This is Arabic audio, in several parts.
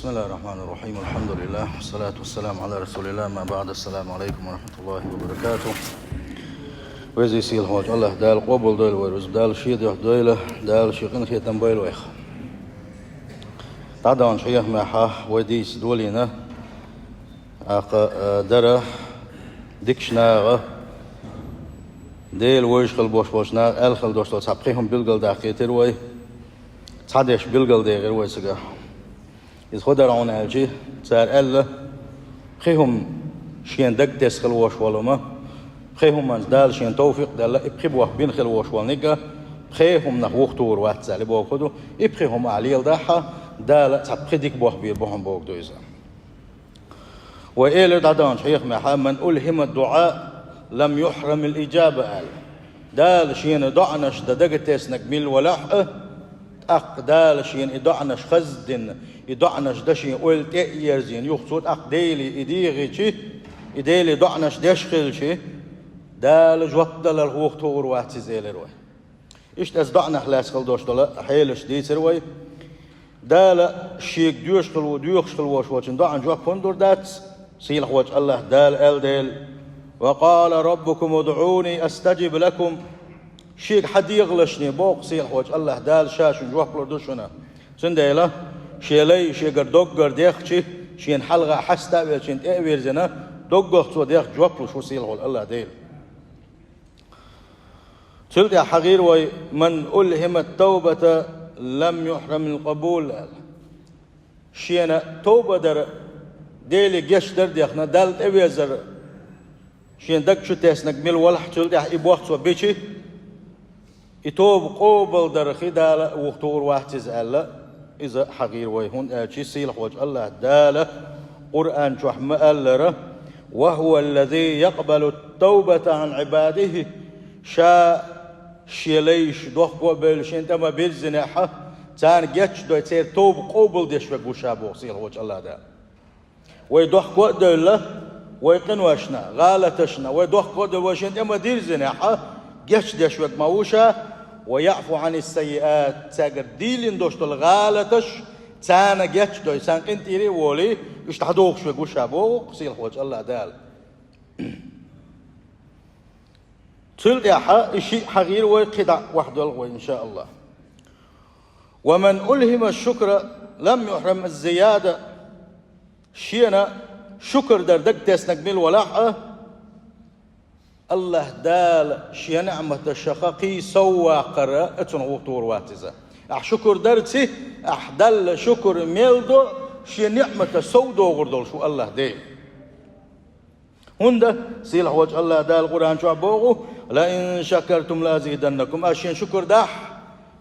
بسم الله الرحمن الرحيم الحمد لله والصلاة والسلام على رسول الله ما بعد السلام عليكم ورحمة الله وبركاته وزي سيل هوج الله دال قبول دال ورز دال شيد يحدويله دال شيقين خيتن بيل ويخ تعدان شيخ محا وديس دولينا درة ديكشناغ ديل ويشخل بوشناغ الخل دوشتو سابقيهم بلغل داقيتر وي تعديش بلغل ديغير ويسقا إذ خدر عون ألجي سار ألا خيهم شين دق تسخل وشوالما خيهم من دال شين توفيق دال إبخبوه بين خل وشوالنيقا خيهم نخوختور واتسالي بوخدو إبخيهم عليل داحا دال تبخديك بوخ بير بوهم بوخ دويزا وإيل دادان شيخ محا من ألهم الدعاء لم يحرم الإجابة آل دال شين دعنش دق تسنك ميل ولحق أقدال شين إدعنش خزدن إدعنش دشين قلت يرزين يخصود أقديلي إديغي إديلي دعنش دشخل شي دال جوطل الوقت تور واتزيل روي إشت أز دعنا خلاص خل دوشتلا حيلش ديس روي دال شيك ديوشخل وديوخشخل وشوشن دعن جواب فندور دات سيل خوش الله دال ديل وقال ربكم ادعوني أستجب لكم شيك حد يغلشني بوق سيل خوش الله دال شاشن جواب لردوشنا سنديلا شيلي شيقر دوغر ديخشي شين حلقة حستا وشين تأوير زنا دوغر سو ديخ جواب لشو سيل خوش الله ديل سلت يا حغير وي من ألهم التوبة لم يحرم القبول شينا توبة در ديلي جيش در ديخنا دال تأوير شين دك شو تسنك ميل ولح سلت يا إبوخت سو بيشي يتوب قوبل در خدال وقتور واحتز ألا إذا حغير ويهون أشي سيلح وجه الله دالة قرآن شحم ألره وهو الذي يقبل التوبة عن عباده شاء شيليش دوخ قبل شنتما بالزناحة تان جتش دو تير توب قوبل ديش وقوشابو سيلح وجه الله دال ويدوخ قدل ويقنوشنا غالتشنا ويدوخ قدل وشنتما دير زناحة جتش ديش وقموشا ويعفو عن السيئات تاجر ديلين دوشتو الغالتش تانا جاتش دوي سان انتيري ولي اشتحدوك شوي قوشابو قصيل خوش الله دال تلت يا شيء حغير ويقدع وحده الغوي إن شاء الله ومن ألهم الشكر لم يحرم الزيادة شينا شكر در دق تسنقميل ولاحة الله دال شي نعمة الشقاقي سوى قراءة وطور واتزة شكر درتي أحدل شكر ميلدو شي نعمة سودو غردول شو الله دي هنده سيل وجه الله دال القرآن شو عبوغو لئن شكرتم لازيدنكم أشين شكر داح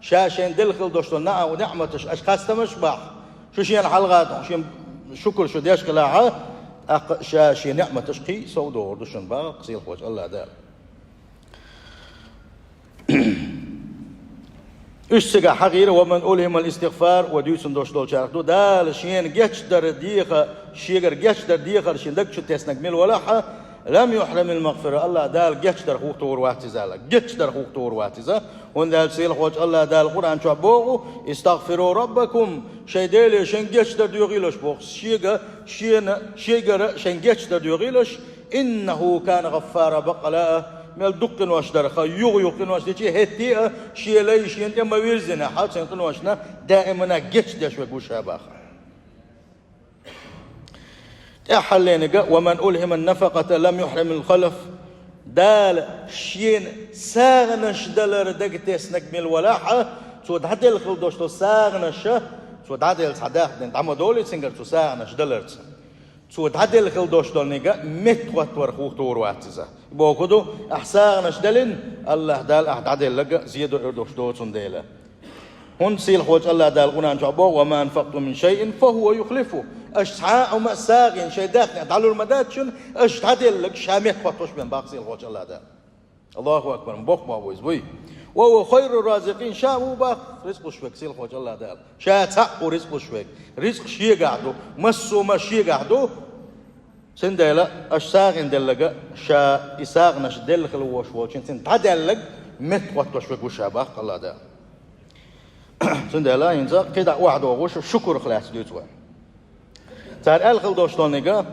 شاشين دلخل دوشتو نعمة أشخاص تمشبح شو شين حلقات شين شكر شو ديش كلاعة شاشي نعمة تشقي سودو غردوشن باق سيل وجه الله دال إشتغى حقير ومن ألهم الاستغفار وديوسن دوش دول شاركتو دال شين جيتش در ديخة شيغر جيتش در ديخة شين دكشو تسنك ميل ولاحة لم يحرم المغفرة الله دال جيتش در خوك تور واتزا جيتش در خوك تور واتزا هون دال سيل خوش الله دال القرآن شو بوغو استغفروا ربكم شي ديلي شين جيتش در ديوغيلوش بوغ شيغر شين جيتش در ديوغيلوش إنه كان غفارا بقلاء مال دقن واش درخا يقن واش ديتي هتي شي ليش انت ما ويرزنا حاط يقن واشنا دائما جيتش داش وغوشا باخ تحلينا ومن ألهم النفقة لم يحرم الخلف دال شين ساغنش دلر دق تسنك من ولاحه سود هدل خلدوش تو ساغنش سود هدل صداق انت عم دولي سنجر تو ساغنش دلر سود هدل خلدوش دول نيجا متوت ورخوخ تور واتزا بوكدو احساغنش دلن الله دال احد عدل لقى زيدو اردوش دوتون ديلا هون سيل خوش الله دال قنان شعبو وما انفقتم من شيء فهو يخلفه اشتعاء وما ساغن شيء داخل تعالوا المداتشن اشتعدل لك شامح فتوش بين باق سيل خوش الله دال الله اكبر بوك ما بويز بوي وهو خير الرازقين شامو باق رزق شوك سيل خوش الله دال شا تحقو رزق شوك رزق شي قعدو مسو ما شي قعدو سندلا اشساغن دلقا شا اساغنش دلخل وشوشن سن تعدلق مت وتوش وشا باق الله دال سندلا ينزا كده واحد وغوش شكر خلاص ديتوا تار الخل دوشتونيغا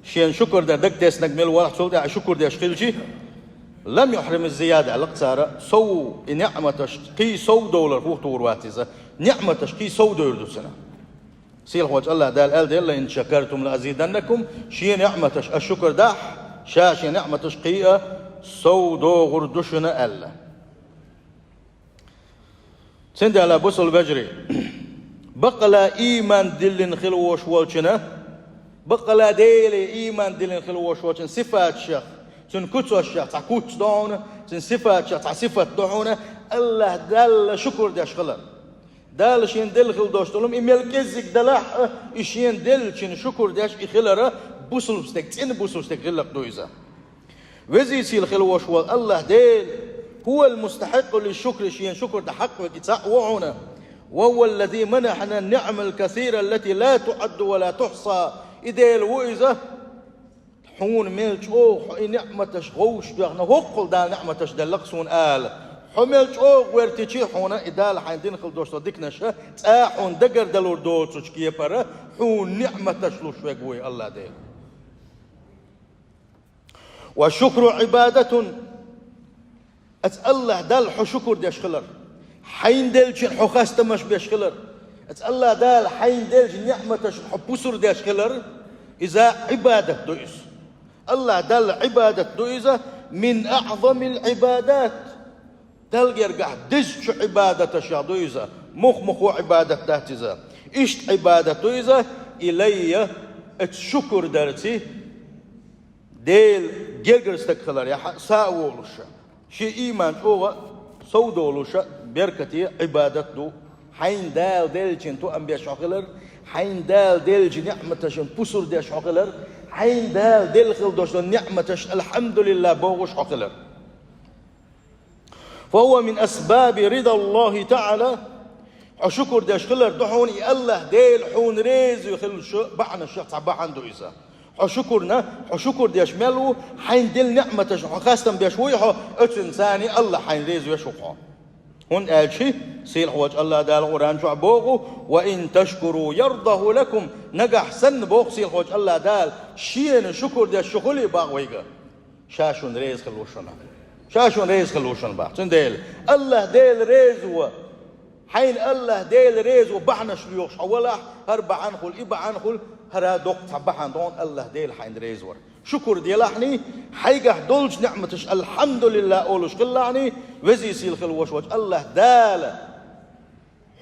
شين شكر ده دك تسنك ميل ولا حصول ده شكر ده شخيلشي لم يحرم الزيادة على قصارى سو نعمة قي سو دولار فوق طور واتزة نعمة قي سو دولار سنة سيل وجه الله دال دل إن شكرتم لأزيدنكم شي نعمة الشكر داح شاش نعمة قي سو دولار دشنا ألا سند على بوصل بجري بقلا إيمان دلن خلوش والشنا بقلا ديلي إيمان دلن خلوش والشنا صفات شخ سن كتو الشخ تاع كوت دعونا سن صفات شخ تاع صفات دعونا الله دال شكر داش خلا دال شين دل خل دوش تلوم إميل كزك دلاح إشين دل شين شكر داش إخلرا بوصل بستك تين بوصل بستك غلق دويزا وزي سيل خلوش وال الله ديل هو المستحق للشكر شين شكر ده حق وكتاع وعنا وهو الذي منحنا النعم الكثيرة التي لا تعد ولا تحصى إذا الوئزة حون ملش نعمتش غوش بيغنا هقل دا نعمتش دلقسون آل حملش ويرتشي حونا إذا لحين دين خل دوش ديكنش تاحون دقر دلور دوتش كيه برا حون نعمتش لوش ويقوي الله ديل والشكر عبادة الله دال حشكر ديش خلر حين دلش حخاست مش بيش خلر الله دال حين دلش نعمتش حبوسر ديش خلر إذا عبادة دويس الله دال عبادة دويسة من أعظم العبادات دل يرجع دش عبادة شادويسة مخ عبادة داتيزة إشت عبادة دويسة إلي الشكر درتي ديل جيرجرستك خلر يا ساولش شيء إيمان هو سودولش بركتي عبادة دو حين دال دلجن تو أنبياء شغلر حين دال دلج نعمتش بسر دي شغلر حين دال دلخل دوش نعمتش الحمد لله بوغش شغلر فهو من أسباب رضا الله تعالى شكر دي شغلر دحوني الله ديل حون ريز يخل بعنا الشخص بعن دو إذا شكر دي شملو حين دل نعمتش خاصة بيشويحه اتنساني الله حين ريز يشوقه هون قال شيء سيل حوج الله دال قرآن شو عبوغو وإن تشكروا يرضه لكم نجح سن بوغ سيل حوج الله دال شين شكر دي الشغل باغويغا شاشون ريز خلوشنا شاشون ريز خلوشنا باغ تنديل الله ديل ريزو حين الله ديل ريزو بحنا شليوش اولا هربع عنخل إبع عنخل هرا دوق تبحن دون الله ديل حين ريزور شكر ديلحني حيقه دولج نعمتش الحمد لله أولوش قلعني وزي سيل خلوش وجه الله دال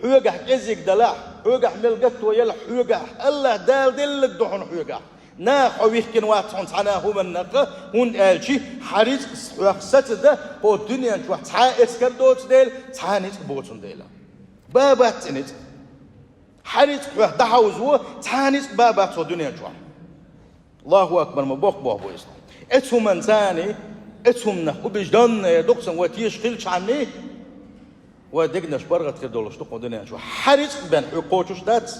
حوقه كزيك دلاح حوقه ملقت ويل حوقه الله دال دلك دحون حوقه نا حويخ كنوات صنعنا هم النقة هون قال شي حريص حسات ده هو الدنيا شو تعا اسكر دوت ديل تعانيت بوتون ديلا بابات تنت حريص دحوزو تعانيت بابات الدنيا شو الله أكبر مبوق بوه بويس اتهم انساني اتهم نه وبجدان دقسن وتيش خلش عني ودقناش برغت خير دولش تقو دنيا شو حريص بن حقوقش دات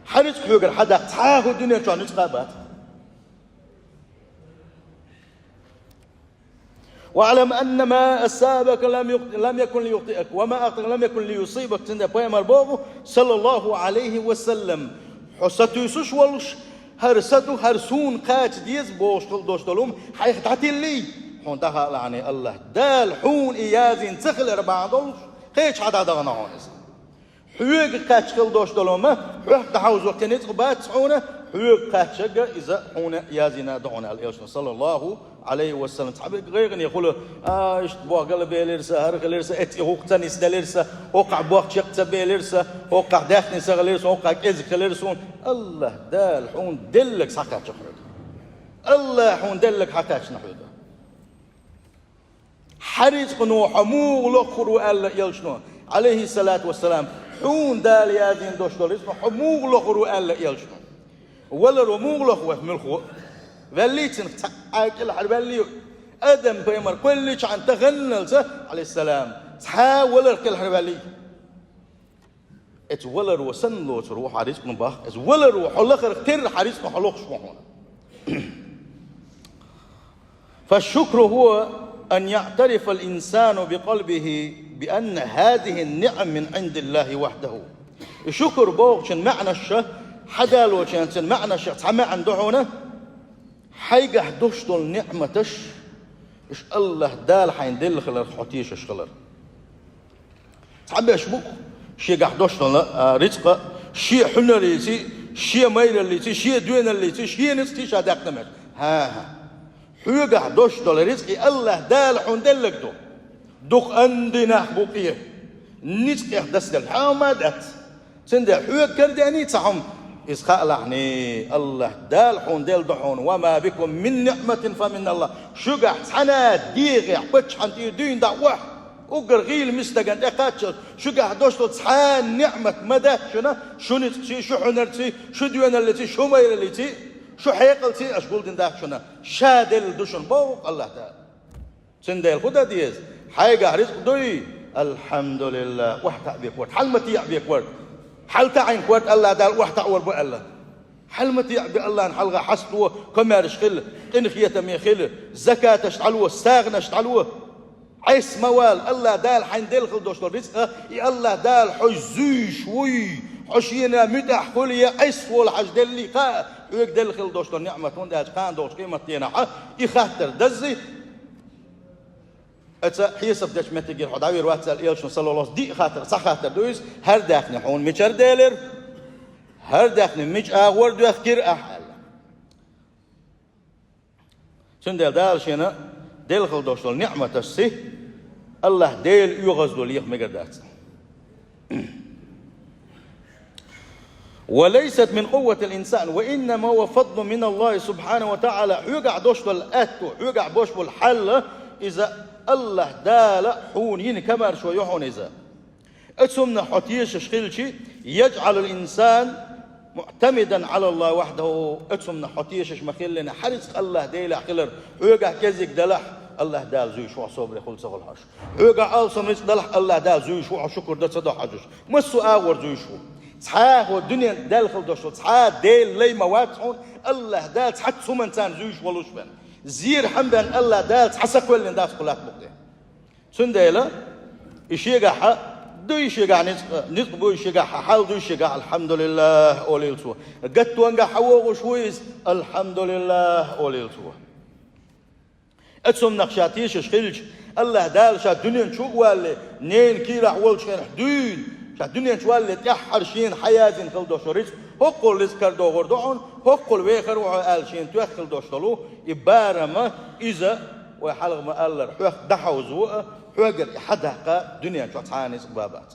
حريص حقوق حدا تعاهد الدنيا شو نتقابات واعلم أن ما أصابك لم يكن ليخطئك وما أخطأك لم يكن ليصيبك تند بيامر بوغو صلى الله عليه وسلم حسيتوش ولش هرسدو هرسون قات ديز بوش دوشتلوم حيختعتي لي حون دها لعني الله دال حون إيازين تخل ربعضوش قيش حدا دغنا هونس حيوق قاتش خل دوشتلوم حيوق دحوز وقت نتقبات حونه حيوق قاتش إذا حون إيازينا دعونا الإلشن صلى الله عليه وسلم تعبير غير يقول إيش بوق قلبي لرسا هرق لرسا إتي هوقتا نسدا لرسا وقع بوق شقتا بي لرسا وقع داخل نسا لرسا وقع إزك لرسون الله دال حون دلك ساقات شخرق الله حون دلك حكاش نحوك حريص قنو حموغ لقر وقال يلشنون عليه الصلاة والسلام حون دال يازين دوش دول اسمه حموغ لقر وقال يلشنون ولا رموغ لقر ملخو وليتن تعاكل حربالي أدم بيمر كل عن تغنل عليه السلام تحاول كل حربالي اتولر وسن لو تروح حريص من باخ اتولر وحلقر كتير حريص محلوق شمعون فالشكر هو أن يعترف الإنسان بقلبه بأن هذه النعم من عند الله وحده. الشكر بوغشن معنى الشه حدا لو كان معنى شيء تعمى عنده هنا حيجح دوشتل نعمتش إيش الله دال حين دل خلر حتيش إيش خلر تعمى إيش بوك شيء جح دوشتل رزقه شيء حنا اللي شيء ميل اللي شيء دوين اللي شيء نستي شادك نمر ها حيجح دوشتل رزقي الله دال حين دلك دو دوق عندنا بوقيه نيت إحداث دل حامدت سند حيج كرداني تعم إسخاء لعني الله دال حون دل دحون وما بكم من نعمة فمن الله شجع حنا ديغ بتش حنتي دين دعوة وقرغيل مستجن دقاتش شجع دوشتو تحان نعمة مدى شو نتشي شو حنرتي شو ديوان التي شو ميل التي شو حيقلتي أشقول دين داك شنا شادل دوشن بوق الله تعالى سندل خدا ديز حاجة رزق دوي الحمد لله وحتى بيكورد حلمتي بيكورد حل تعين كورد الله دال وحتى أول بو الله حلمتي بالله نحلغة حسطوه كمارش خل إنخية مي خل زكاة اشتعلوه استاغنة اشتعلوه عيس موال الله دال حين دل خل دوش الرزق الله دال حزوش وي حشينا مدح خلية عيس فول حج دلي قا يك دل خل دوش النعمة هون داج قان دوش قيمة تينا يخاطر دزي أتا حيسب داش متجير حداوي رواتل إيلشون صلى الله دي خاطر صح خاطر دويس هر داخني حون ميشر ديلر هر داخني ميش أغور دو أخير أحل شن ديل دال شينا ديل خل دوشل نعمة السي الله ديل يغزل ليه مقدات وليست من قوة الإنسان وإنما هو فضل من الله سبحانه وتعالى يقع دوشل أتو يقع بوش بالحل إذا الله دال حونين كمار شو يحون إذا أتسمنا حتيش شخيلشي يجعل الإنسان معتمدا على الله وحده أتسمنا حتيش مخيلنا حرص الله ديل خلر ويقع كزيك دلح الله دال زوي شو صبري خل سغل حش ويقع ألصم رزق دلح الله دال زوي شو شكر ده صدق حجش مسو آور زوي شو صحاه والدنيا دال خل دوشو صحاه ديل لي مواتهم الله دال حتى سمنتان زوي شو ولوش بن زير حمدان الله دال حسك كل الناس كلها بقدر سنديلا يشيغا دو يشيغا نزق بو يشيغا حال دو يشيغا الحمد لله اوليلتو قد وانغا حوغ شويز الحمد لله اوليلتو اتسم نقشاتيش شخيلج الله دال شا دنيا شو والي نين كيلا حول شين حدود شا دنيا شو والي تحر شين حيازين خل دوشوريس هقول لسكر دوغور دعون هقول ويخر وعال شين توخل دوشتلو إبارة إذا وحلق ما الله حوخ دحو زوء حوقر حدقة دنيا شو تعانيس بابات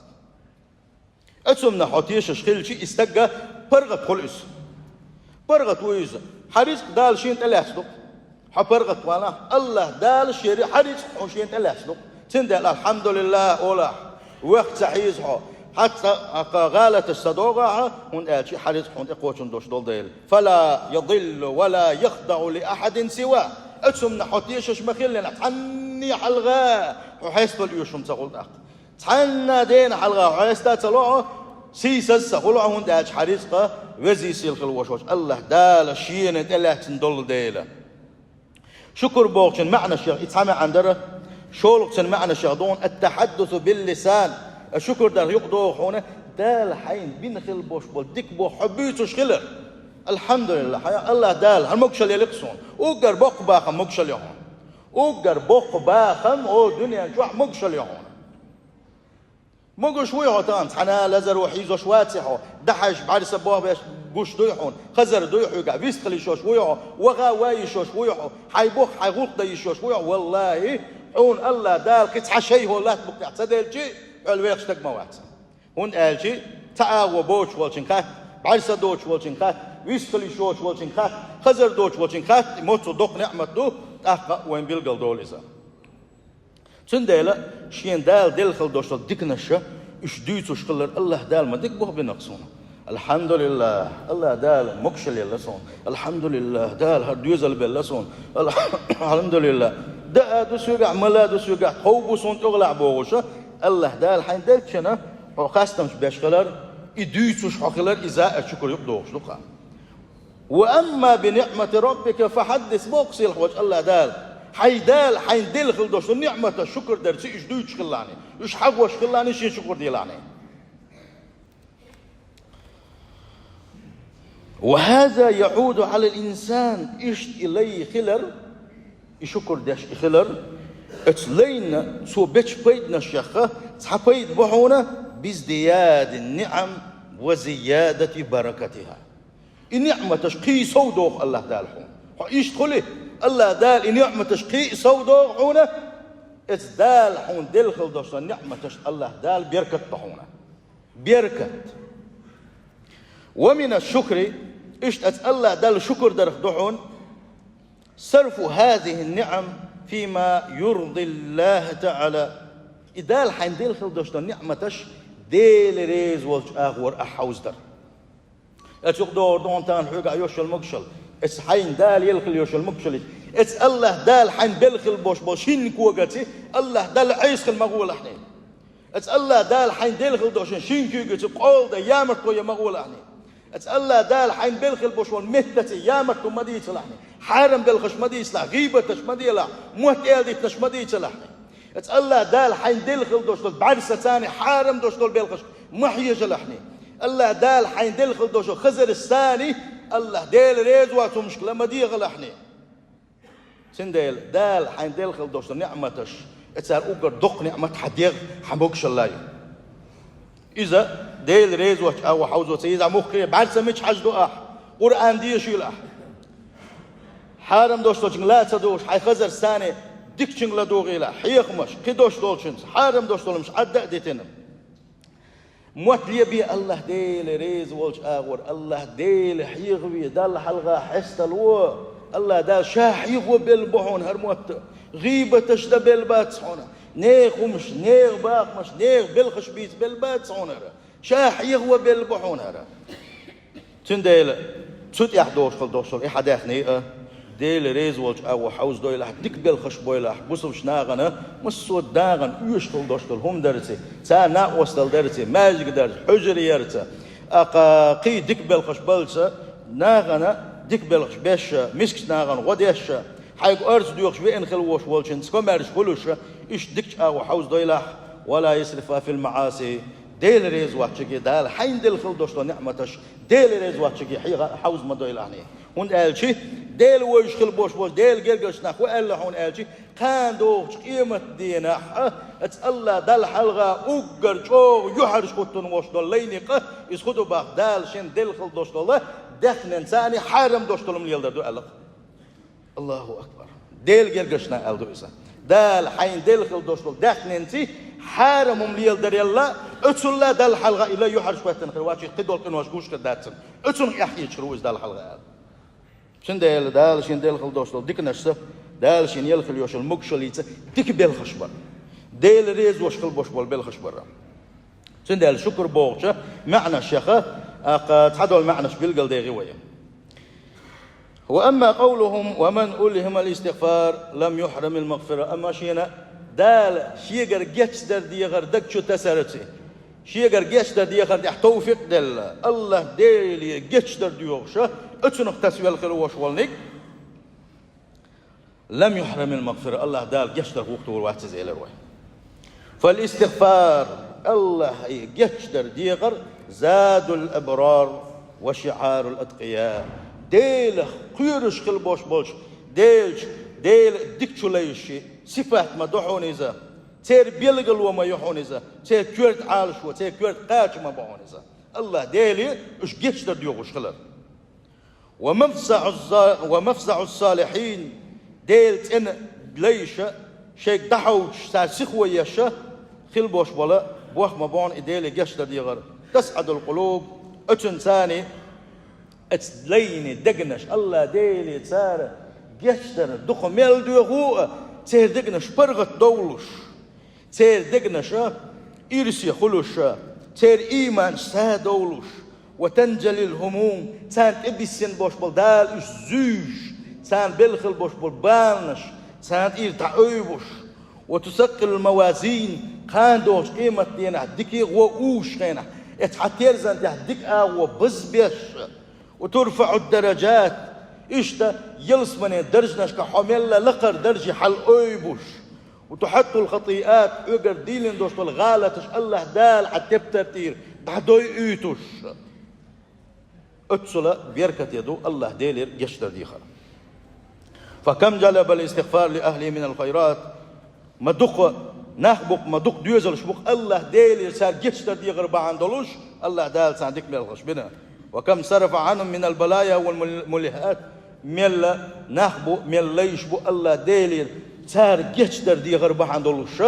أتسمنا حوتيش شخيل شي استقى برغت خلص برغت ويزا حريص دال شين تلاسلق حبرغت وانا الله دال شيري حريص شين تلاسلق تندل الحمد لله أولا وقت سحيز حتى غالة الصدوغة هون قال حريص هون إقوتشن دوش دول ديل فلا يضل ولا يخضع لأحد سواه أتسمنا حوتيش مخيل لنا تحني حلغة وحيستو اليوشم تقول داق تحنا دين حلغة وحيستا تلوعه سيسس قولوا هون قال حريصة وزي سيلخ الوشوش الله دال شينة الله تندل ديله شكر بوغشن معنى الشيخ يتسامع عندنا شولقشن معنى الشيخ التحدث باللسان الشكر دار يقضوا هنا دال حين بنخل بوش بول ديك بو حبيتو شخلر الحمد لله حيا الله دال هالمكشل يلقصون وقر بوق باخم مكشل يهون وقر بوق باخم او دنيا جوع مكشل يهون مقو شوي هوتان حنا لزر وحيزو شواتحو دحش بعد سبوه باش قوش دويحون خزر دويحو يقع بيستخلي شوش ويحو وغا واي شوش ويحو حيبوخ حيغوق دي شوش ويحو والله حون الله دال قطع شيء هو الله تبقى تدل شيء الويخ شتك موات هون قال شيء تعاو بوش والشنخات بعد سدوش والشنخات بيستخلي شوش والشنخات خزر دوش والشنخات موتو دوق نعمة دو تحقق وين بيلقل دوليزا سندلا شين دال دلخل دوشل ديكنشة إيش ديتو شقلر الله دال ما ديك بوه بنقصونه الحمد لله الله دال مكشل يلسون الحمد لله دال هرديوزل بلسون الحمد لله دا دوسيقع ملا دوسيقع خوبوسون تغلع بوغشة الله دال حين دلتشنا وقاستمش بيشقلر إديتو شقلر إذا الشكر يقدوش لقا وأما بنعمة ربك فحدث بوكسي الحوج الله دال حيدال حين دل خلدوش النعمة الشكر درسي إيش دويش خلاني إيش حقوش خلاني شين شكر ديلاني وهذا يعود على الإنسان إشت إليه خلر يشكر داش خلر اتلين سو بيتش بيدنا الشيخة تحبيد بحونا بازدياد النعم وزيادة بركتها. النعمة تشقي صودوخ الله دالحون إيش تقولي الله دال النعمة تشقي صودوخ حونا اتدال حون دلخل دوش النعمة الله دال بيركت بحونا بيركت. ومن الشكر اشتت الله دال شكر درخ دحون صرف هذه النعم فيما يرضي الله تعالى. إدال حين دلخل دوش النعمة تش ديل ريز والج أغور أحوز در اتشوق دور دون تان حقا يوش المقشل اتس حين دال يلخل يوش المقشل اتس الله دال حين بلخل بوش بوشين كوغتي الله دال عيسخ المغول احني اتس الله دال حين دلخل دوشن شين كوغتي قول دا يامرت ويا مغول احني اتس الله دال حين بلخل بوش والمهتتي يامرت ومديت لحني حارم بلخش مديت لح غيبتش مديت لح مهتيل ديتنش مديت لحني اتس الله دال حين دلخل دوش بعرسة ثاني حارم دوش دول بلخش محيج لحني الله دال حين دلخل دوشو خزر الثاني الله ديل ريز واتو مشكلة مديغ لحني سنديل دال حين دلخل دوشو نعمتش اتسار اوغر دق نعمت حديغ حموكش الله إذا ديل ريز واتو او حوزو تيزا مخي بعد سميش حجدو اح قرآن ديشي الاح حارم دوشتو لا تدوش حي خزر الثاني ديك شنغلا دوغي لا حيخ مش كدوش دولشنس حارم دوشتو مش عدا ديتنا موت لي بي الله ديل ريز والج اغور الله ديل حيغوي دال حلقه حستلو الله دال شاح يغو بالبحون هرموت غيبه تشد بالبات صحونه نيخ ومش نيخ باق مش نيخ بالخش بيت بالبات صحونه شاح يغو بالبحون هرا تنديل تسوت يحدوش فالدوشل اي حداخني ديل ريز والج او حوز دويل ديك بالخش بويل بوسو شناغنا مسود داغن يشتل دوشتل هم درتي تا نا وصل درتي ماجك درت حجر يرتا اقاقي ديك بالخش بلتا ناغنا ديك بالخش باش مسك ناغن غديش حيق ارز دوخش بين خلوش والشن سكمرش كلش ايش ديك او حوز دويل ولا يسرف في المعاصي ديل ريز واتشكي دال حين دل خل دوشتل نعمتش ديل ريز واتشكي حوز ما دويل عني هون قالشي ديل ويش خل بوش بوش ديل جرجش نخ وقال هون قالشي كان دوش قيمة دينا اتس الله دل حلقة اوجر شو يحرش خطن وش دول لينقه يسخدوا باخ دال شن دل خل دوش دول دخن انساني حرم دوش دول من يلدر دو قالك الله اكبر ديل جرجش نخ قال دو إسا دال حين دل خل دوش دول دخن انتي حرم من يلدر يلا اتسو الله دل حلقة إلا يحرش وقتن خلواتي قدول قنواش قوش كداتن اتسو يحكي شروز دل حلقة شن ديل دال شن ديل خل دوشتل ديك نشسه دال شن يلخل يوشل مقشليته ديك بيل خشبر ديل ريز وشخل بوش بول بيل خشبر شن ديل شكر بوغشة معنى الشيخة تحدوا المعنى شبيل ديغي ويا. وأما قولهم ومن ألهم الاستغفار لم يحرم المغفرة أما شينا دال شيغر جيتش در ديغر دك شو تسرتي شيغر جيتش در ديغر دي توفيق دل الله ديل جيتش در ديوغشة اتنخ تسوي الخير وشوالنك لم يحرم المغفرة الله دال جشتر وقت والوقت زي الروي. فالاستغفار الله جشتر ديغر زاد الأبرار وشعار الأتقياء ديل قيرش خل بوش بوش ديل ديكشو ليشي صفات ما دحونيزا تير بيلغل وما يحونيزا تير كورت عالش وتير كورت قاش ما بحونيزا الله ديلي اش جشتر ديغوش خلر. ومفزع الصالحين ديلت ان ليش شيك دحوش ساسخوي يشا خل بوش ولا بوخ مبون ديلي جشتر ديغر تسعد القلوب اتن ثاني اتليني دقنش الله ديلي تسار جشتر دخو ميل ديغو تير دقنش برغت دولش تير دقنش إرسي خلوش تير إيمان سا دولش وتنجلي الهموم تان ابسين بوش بول دال اش زوج تان بلخل بوش بول بانش تان اير تعوبش وتثقل الموازين قان دوش قيمة دينا ديكي ووش خينا اتحتير زن ديك اغو بزبش وترفع الدرجات اشتا يلس من درجناش كحميلا لقر درجي حل اويبوش وتحط الخطيئات اقر ديلين دوش بالغالتش الله دال حتى بترتير دحدوي ايتوش أتصل بيركت يدو الله ديلير جشتر ديخر. فكم جلب الاستغفار لأهله من الخيرات مدق نخبق مدق ديوزل شبق الله ديلير سار جشتر ديخر بعندلوش الله دال سعدك ملغش بنا. وكم صرف عنهم من البلايا والملهات مل نخبو مل ليشبو الله ديلير سار جشتر ديخر بعندلوش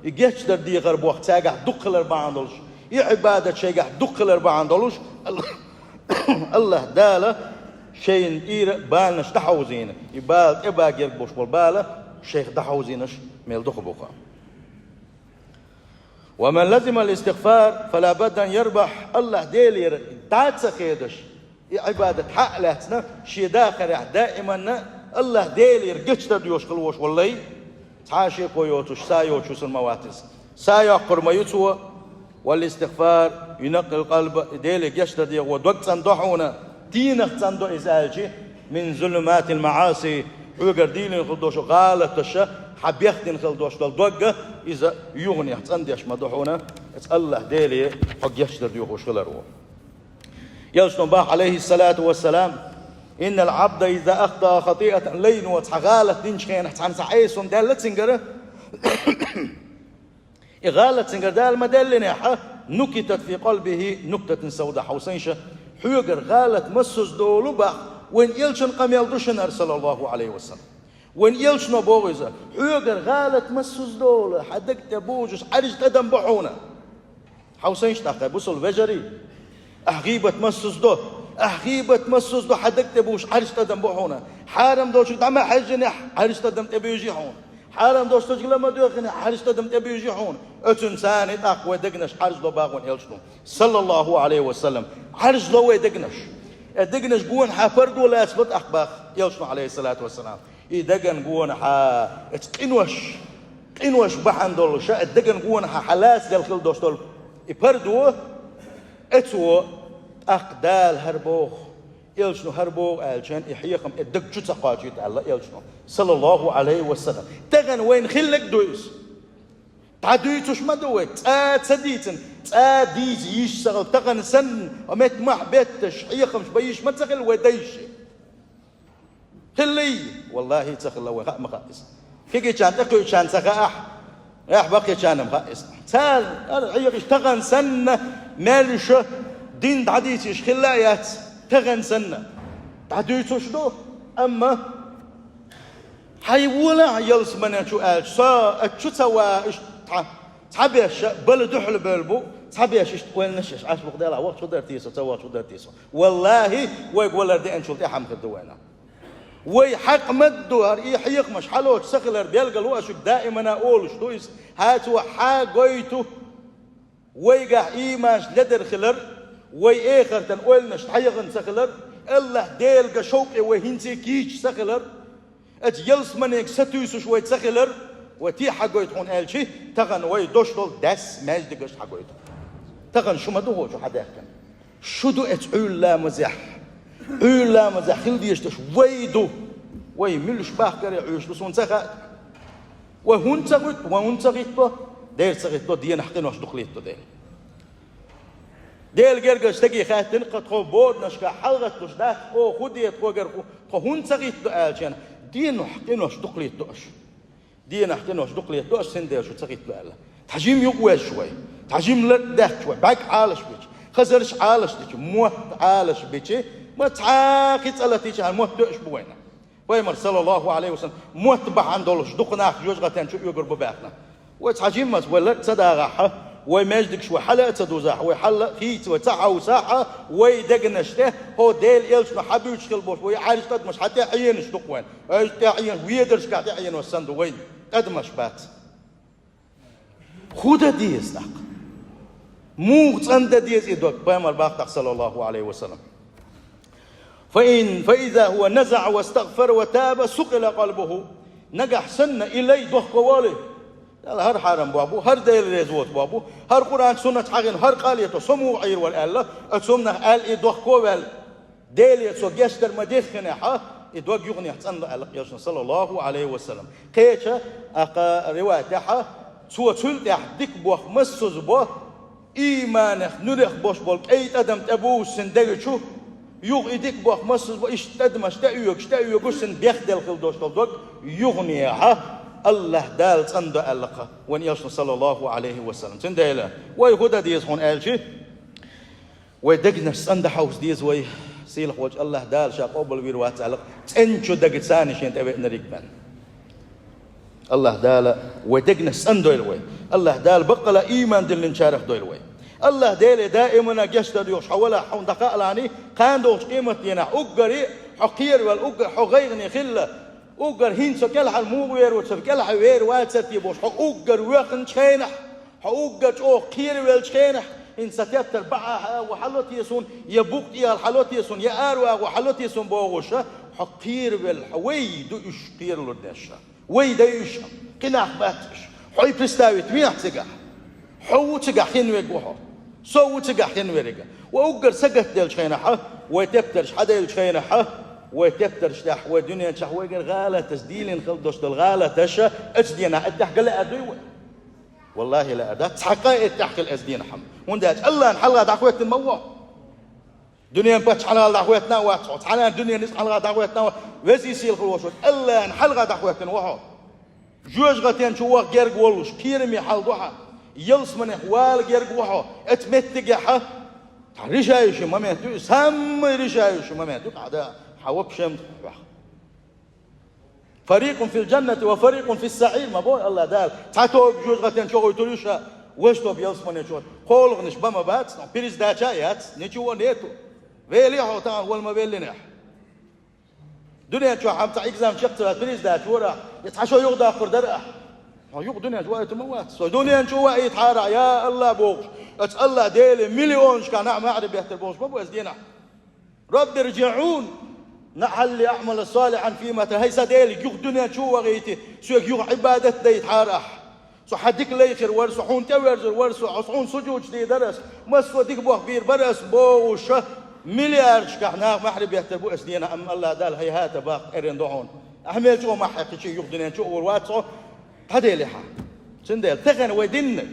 جشتر ديخر بوقت ساقع دقلر بعندلوش عبادة شيء دقلر بعندلوش الله داله شيء إير بالنش تحوزين يبال إباجر بوش بالبالة شيخ تحوزينش ميل دخبوقا. ومن لزم الاستغفار فلا بد أن يربح الله ديلير داتس خيدش عبادة حق لاتنا شي داخل دائما الله ديلير جشتر ديوش خلوش والله تعاشي كويوتش سايوتش المواتس سايا قرما يتوى. والاستغفار ينقل القلب ديلي جشتر دي ودوقت صندوحونا دينك صندوح إزالجي من ظلمات المعاصي ويقر ديلي خلدوش غالة الشا حبيختين خلدوش دلدوقة إذا يغني صنديش مدوحونا الله ديلي حق جشتر دي وخوش خلروا. يلشن باح عليه الصلاة والسلام إن العبد إذا أخطأ خطيئة لين وتحغالة دينشخين حتى سعيسون دالت سنقره إغالة سنجردال مدلنا نكتت في قلبه نكتة سوداء حوسينشة حيوغر غالة مسوس دولو بح وين يلشن قميل دوشن أرسل الله عليه وسلم وين يلشن بوغيزة حيوغر غالة مسوس دولو حدك تبوجش عرج تدم بحونا حوسينش تحت بوصل فجري أحغيبة مسوس دو أحغيبة مسوس دو حدك تبوش عرج تدم بحونا حارم دوش دعما حجنح عرج تدم تبيجي حون حالم دوستوش لما دوخني حرج تدم تبي يجيحون اتنساني تقوى دقنش حرج لو باغون يلشنو صلى الله عليه وسلم حرج لو دقنش الدقنش قون حفرد ولا اسبت اخباخ يلشنو عليه الصلاة والسلام دقن قون قنوش بحندول شا الدقن قون حلاس دلخل دوستول يفردو اتو اقدال هربوخ يلشنو هربو الجن يحييكم الدق جت قاجيت الله يلشنو صلى الله عليه وسلم تغن وين خلك دويس تعديتوش ما دويت تسديتن تديز يشتغل تغن سن ومت مع بيتش حييكم بيش ما تغل وديش خلي والله تغل وخا مخايس كي كان تقول كان سخاح راح بقي كان مخايس تال حييكش تغن سن مالش دين تعديتش خلايات تغن سنة تعديتوش دو أما حيولا يلس من شو قال شو سوا إيش تعبيش بلد حل بلبو تعبيش إيش وين نشش عاش بقدر وقت شو درتيسو سوا شو درتيسو والله ويقول لردي أن شلتي حمك الدوينة ويحق مدو يحيق مش حلوش سخلر بيلقى الواشك دائما أقول شو إيش هاتوا حاجيتو ويقع إيماش لدر خلر وي آخر تنقولنش تحيغن سخلر الله ديلقى شوقي وهنسي كيش سخلر يلس منك ستوسو شوية سخلر وتي حقويت هون قال تغن وي دوشتول داس ماج دقش حقويت تغن شو مدو هو شو حدا كان شو دو اتعول لا مزح عول لا مزح خل ديشتش ويدو وي ملش باخر يعيش لسون سخا وهون تغيت وهون تغيتو دير تغيتو دينا حقين واش دخليتو ديل جرجش تجي خاتن قد خو بود نشكا حلقة تشداك أو خديت خو جركو خو هون تغيت دقالشان دين حقين واش دقليت دوش دين حقين واش دقليت دوش سندير شو تغيت دقاله تحجيم يقوى شوي تحجيم لدك شوي باك عالش بيش خزرش عالش تيجي موت عالش بيجي ما تعاقي تسألتيش عن موت دوش بوينا ويمر صلى الله عليه وسلم موت بعندولش دقناك جوج غتان شو يقرب باقنا وتحجيم مس ولا تصدقها ويمجدك شو حلقة تدوزح ويحلق خيت وتسعة وساعة ويدقنشته هو ديل إلش محبيوش كلبوش ويعالج قد مش حتى عينش دقوين حتى عين ويدرش كحتى عين والسندو وين قد مش بات خود ديز دق مو صند ديز يدوك بامر باقتك صلى الله عليه وسلم فإذا هو نزع واستغفر وتاب سقل قلبه نجح سنة إلي دوخ قوالي هر حرم بابو هر ديل ريزوت بابو هر قرآن سنة حقين هر قاليته سمو عير والألا أتسمنا قال إدوخ قوال ديل يتسو جشتر مديخنا حا إدوخ يغني حسن الله صلى الله عليه وسلم قيتش أقا رواية حا سوى تلت يحدك بوخ مسوز بوخ إيمانك نرخ بوش بولك أي تدم تبوش سندق شو Yuh idik bakmazsız bu iştedmez de üyögüsün bekdel kıldoştolduk yuhniye ha Allah dal sandı alqa ve niyasın sallallahu aleyhi ve sellem sen de ve huda diyiz hon elçi ve degnes sandı haus diyiz ve سيلخ وجه الله دال شاق قبل ويروات علق تنشو دقت ثاني شين تبي نريكبان الله دال ودقنا سندويل وي الله دال بقى إيمان دل نشارك دويل وي الله دال دائما جشت ديوش حولا حون دقاء لاني قاندوش قيمة ينا أقري حقير والأقر حغيرني خلة أقر هينسو كلها الموغير وتسف كلها وير واتساتي بوش أقر ويقن شخينح أقر أو قير والشخينح إن ستيتر بعها وحلوت يسون يبوق يا الحلوت يسون يا أروى وحلوت يسون بوغوشة حقير بالحوي دو إشقير للنشا وي دايش قناع باتش حي بستاوي تميح تجح حو تجح خنوي جوها سو تجح خنوي رجع وأوجر سجت دل شينها وتبترش حدا دل شينها وتبترش تح ودنيا شحويجر غالة تسديل خلدوش دل غالة تشا أتدينا أتحقل أدوي والله لا أدات حقائق تحكي الأزدين حم وندات الله نحلها دعوة الموت دنيا بتش على دعوتنا واتش على الدنيا نس على دعوتنا وزي سيل خلوشوت الله نحلها دعوة وحد جوج غتين شو جرج ولش كيرمي حل ضحى يلس من حوال جرج وحى اتمتجحه رجايش ما ماتوا سام رجايش ما ماتوا قاعد حوب شمت فريق في الجنة وفريق في السعير ما بقول الله دال تعتوا بجوز غتين شو يتولوشا وش تو بيلس من يشوت قول غنش بما بات بيرز داشايات نيجوا نيتو ويلي هوتان والما ويلينح دنيا شو حم تعيق زام شقت بيرز داش ورا يتحشوا يغدا قردرة يغ دنيا شو يتموت سو دنيا شو يتحارع يا الله بوش ات الله ديلي مليون كان ما عرف يحتر بوش ما بوز دينا رب ارجعون نحل أعمل صالحا فيما تهيس ديلي يغ دنيا شو وغيتي سو يغ عبادة ديت حارح سو حديك ليخر ورسو حون تورزر ورسو عصحون سجوج دي درس مسو ديك بوخ بير برس بوش مليار شكحنا محرب يحتر بو اسدينا أم الله دال هيهات باق إرين دوحون أحمل شو ما حقي شي يغ دنيا شو ورواتسو هديلي حا سنديل تغن ودينك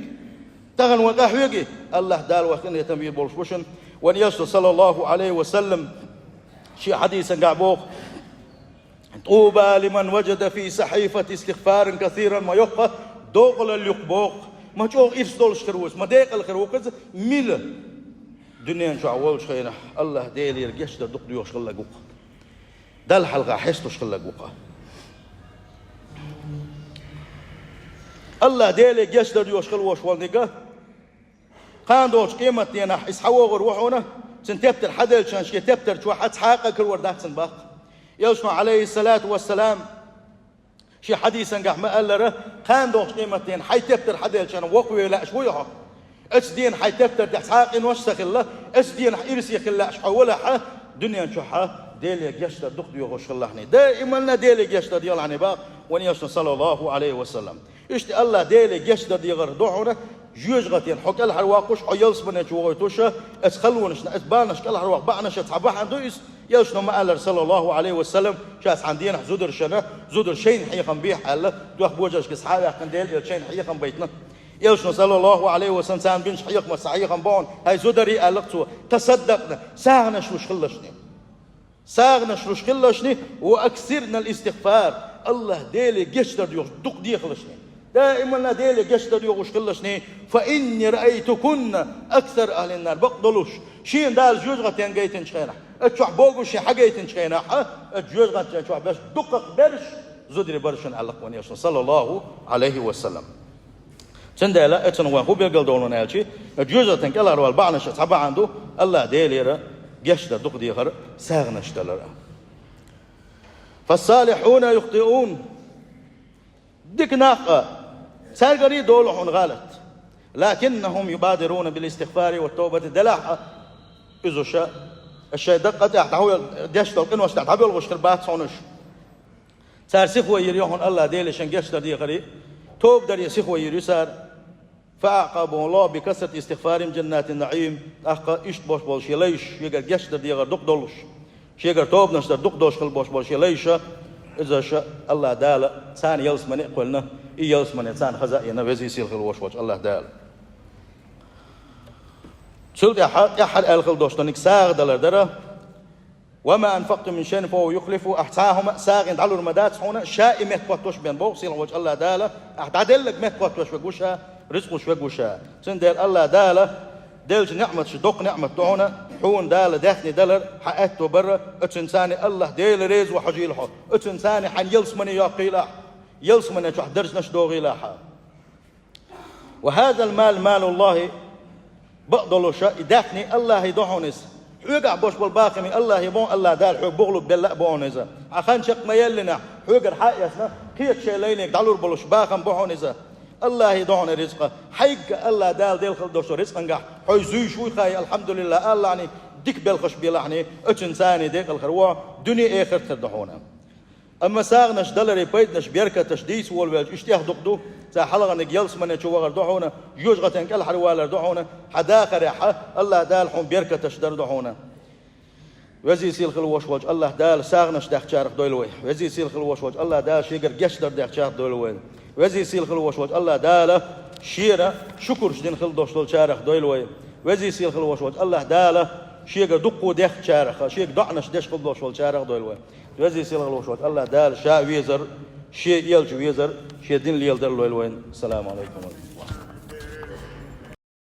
تغن وقهوكي الله دال وقتن يتمير بولشوشن ونيسو صلى الله عليه وسلم شي حديثا قعبوخ طوبى لمن وجد في صحيفة استغفار كثيرا ما يقى دوغل اليقبوخ ما جوغ إفسدول شخروس ما ديق الخروقز ميل دنيا شو عوال شخينا الله ديلي رجيش دا دق ديوش خلا قوقا دال حلقة حستوش خلا قوقا الله ديلي جيش دا ديوش خلوش والنقا قاندوش قيمة دينا إسحوغر وحونا سنتبتر حدل شان شي تبتر شو حد حاقة كل وردات سنباق يوسف عليه الصلاة والسلام شي حديثا قاح ما قال له كان دوش قيمتين حي تبتر حدل شان وقوي لا شويها اش دين حي تبتر تحاق ان وسخ الله اش دين يرسي خلا حولها ح دنيا شو ح ديلي يشتا دق يغش الله دائما ديلي يشتا ديال عن باق ونيش صلى الله عليه وسلم اشتي الله ديلي يشتا ديغر دوحنا جوجغتين حق الحرواقش حيلس من جوغيتوشا اسخلونش اسبانش كل حرواق بعنش تصبح عندويس يوشنا ما قال صلى الله عليه وسلم شاس عندنا زودر شنا زودر شين حيقن بيح قال دوخ بوجش كصحابه قنديل شين حيقن بيتنا يوشنا صلى الله عليه وسلم سان بنش حيق ما صحيقن بون هاي زودري قالقتو تصدقنا ساغنا شوش خلشني ساغنا شوش خلشني واكثرنا الاستغفار الله ديلي جشتر يوش دق دي خلشني دائما ديلي جشتر يوش خلشني فاني رايتكن اكثر اهل النار بقدلوش شين دال جوجغتين جيتن شينا اتشوح بوغوش حاجيتن شينا اتجوجغتين شوح باش دقق برش زودري برشن على قوانيش صلى الله عليه وسلم سندلا اتن وان هو بيقل دولون الشي جوجغتين كلا روال بعنش تبع عنده الله ديلي را جشتر دق دي غر ساغنشتلر فالصالحون يخطئون ديك ناقة سالقري دولهم غلط لكنهم يبادرون بالاستغفار والتوبة دلاحة إذا شاء الشيء دقة تحول ديشتر قنوش تحول غشتر بات صونش سار سخوة يريحون الله ديلي شنجشتر دي غري توب در يسخوة يري سار فأعقبوا الله بكثرة استغفارهم جنات النعيم أحقا إشت بوش بوش يليش يقر جشتر دي غر دق دولش شيقر توب نشتر دق دوش خل بوش بوش يليش إذا شاء الله دال ثاني يلس من قلنا يلس من ثاني خزائنا وزي سيل خل وش وش الله دال شلت يا حد الخل دوشتنك ساغ دلر درا وما أنفقتم من شيء فهو يخلفه أحتاهم ساغن دعلوا المدات هنا شاء مت قطوش بين بوصيل وجه الله داله أحتعدل لك مت قطوش وجوشها رزقش وجوشها سن دل الله داله دلج نعمة شدق نعمة هنا حون داله دخني دلر حقته برا اتنساني الله ديل ريز وحجيل حق اتنساني حن يلسمني يا قيلا يلسمني شح درس نشدوغي لاحا وهذا المال مال الله بقدلو شاء دخني الله يدحونس حوجع بوش بالباقي من الله يبون الله دال حوج بغلب بالله بونيزا عخان شق ما يلنا حوجر حقيسنا كيك شيء لينك دعلور بلوش باقم بونيزا الله يدون رزقه حق الله دال ديل خل دوش رزق نجح حي زوي شوي خاي الحمد لله الله يعني ديك بالخش بيلحني اتنساني ديك الخروع دنيا آخر تردحونا أما ساغنش دلري بيدنش بيركة تشديس والوالج اشتياه دقدو تا حلقة نجيلس من يشوغر دحونا يوجغة كل حروالر دحونا حداخر يا الله دال حون بيركة تشدر دحونا وزي سيل خلوش وج الله دال ساغنش داخ شارخ دولوي وزي سيل خلوش وج الله دال شيقر جشدر داخ شارخ دولوي وزي سيل خلوش وج الله دال شيرة شكر شدين خل دوش دول شارخ دولوي وزي سيل خلوش وج الله دال شيقر دقو داخ شارخ شيق دعنش داش خل دوش دول شارخ دولوي وزي سيل خلوش وج الله دال شاء ويزر شيء يلج ويزر شيء دين ليلدر لويلوين السلام عليكم ورحمة الله